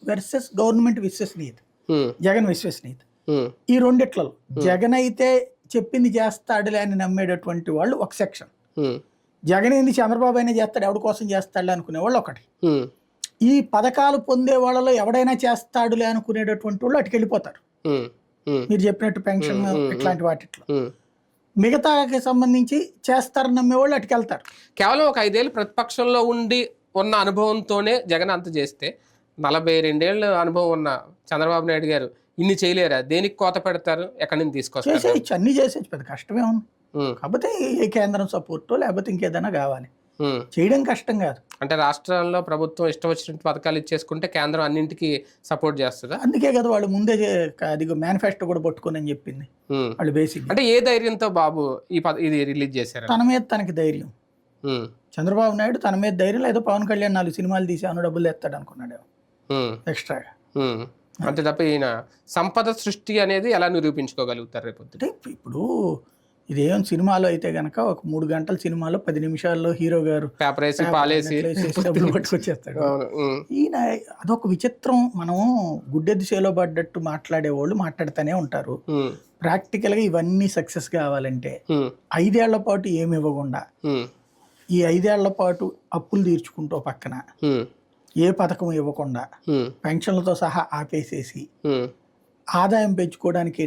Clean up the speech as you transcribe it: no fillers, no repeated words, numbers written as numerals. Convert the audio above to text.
Versus government విశ్వసనీయత, ఉమ్, జగన్ విశ్వసనీయత. ఉమ్, ఈ రెండిట్లలో జగన్ అయితే చెప్పింది చేస్తాడులే అని నమ్మేటటువంటి వాళ్ళు ఒక సెక్షన్, ఉమ్, జగన్ ఏంది చంద్రబాబు అయినా చేస్తాడు ఎవరి కోసం చేస్తాడులే అనుకునే వాళ్ళు ఒకటి, ఉమ్, ఈ పథకాలు పొందే వాళ్ళలో ఎవడైనా చేస్తాడులే అనుకునేటటువంటి వాళ్ళు అటుకు వెళ్ళిపోతారు. ఉమ్, ఉమ్, మీరు చెప్పినట్టు పెన్షన్ ఇట్లాంటి వాటిట్లో. ఉమ్. మిగతాకి సంబంధించి చేస్తారని నమ్మేవాళ్ళు అటుకెళ్తారు. కేవలం ఒక 5 ఏళ్ళు ప్రతిపక్షంలో ఉండి ఉన్న అనుభవంతోనే జగన్ అంత చేస్తే 42 ఏళ్ళ అనుభవం ఉన్న చంద్రబాబు నాయుడు గారు ఇన్ని చేయలేరా? దేనికి కోత పెడతారు? ఎక్కడి నుంచి తీసుకొస్తారు? చేసేయచ్చు, అన్నీ చేసేయచ్చు, పెద్ద కష్టమే ఉంది. ఉమ్, కాకపోతే ఏ కేంద్రం సపోర్టో లేకపోతే ఇంకేదైనా కావాలి, ఉమ్. చేయడం కష్టం కాదు. అంటే రాష్ట్రాల్లో ప్రభుత్వం ఇష్టం వచ్చినట్టు పథకాలు ఇచ్చేసుకుంటే కేంద్రం అన్నింటికి సపోర్ట్ చేస్తుందా? అందుకే కదా వాళ్ళు ముందే అది మేనిఫెస్టో కూడా పట్టుకొని అని చెప్పింది ఉమ్. వాళ్ళు. బేసిక్ అంటే ఏ ధైర్యంతో బాబు ఇది రిలీజ్ చేశారు? తన మీద తనకి ధైర్యం. ఉమ్, చంద్రబాబు నాయుడు తన మీద ధైర్యం, లేదా పవన్ కళ్యాణ్ 4 సినిమాలు తీసి అను డబ్బులు ఎత్తాడు అనుకున్నాడు ఉమ్, ఎక్స్ట్రాగా. ఉమ్. అంతే తప్ప ఈయన సంపద సృష్టి అనేది ఎలా నిరూపించుకోగలుగుతారు రేపు? అంటే ఇప్పుడు ఇదేం సినిమాలో అయితే గనక ఒక 3 గంటల సినిమాలో 10 నిమిషాల్లో హీరో గారు పేపర్ వేసి పాలేసి డబ్బులు పట్టుకొచ్చేస్తాడు. అవును. ఉమ్, ఈయన అదొక విచిత్రం. మనం గుడ్డెద్దు చేలో పడ్డట్టు మాట్లాడేవాళ్ళు మాట్లాడుతూనే ఉంటారు. ఉమ్, ప్రాక్టికల్గా ఇవన్నీ సక్సెస్ కావాలంటే ఉమ్, 5 ఏళ్ల పాటు ఏమి ఇవ్వకుండా, ఉమ్, ఈ 5 ఏళ్ల పాటు అప్పులు తీర్చుకుంటూ పక్కన ఉమ్, ఏ పథకం ఇవ్వకుండా ఉమ్, పెన్షన్లతో సహా ఆపేసేసి ఉమ్. ఆదాయం పెంచుకోవడానికి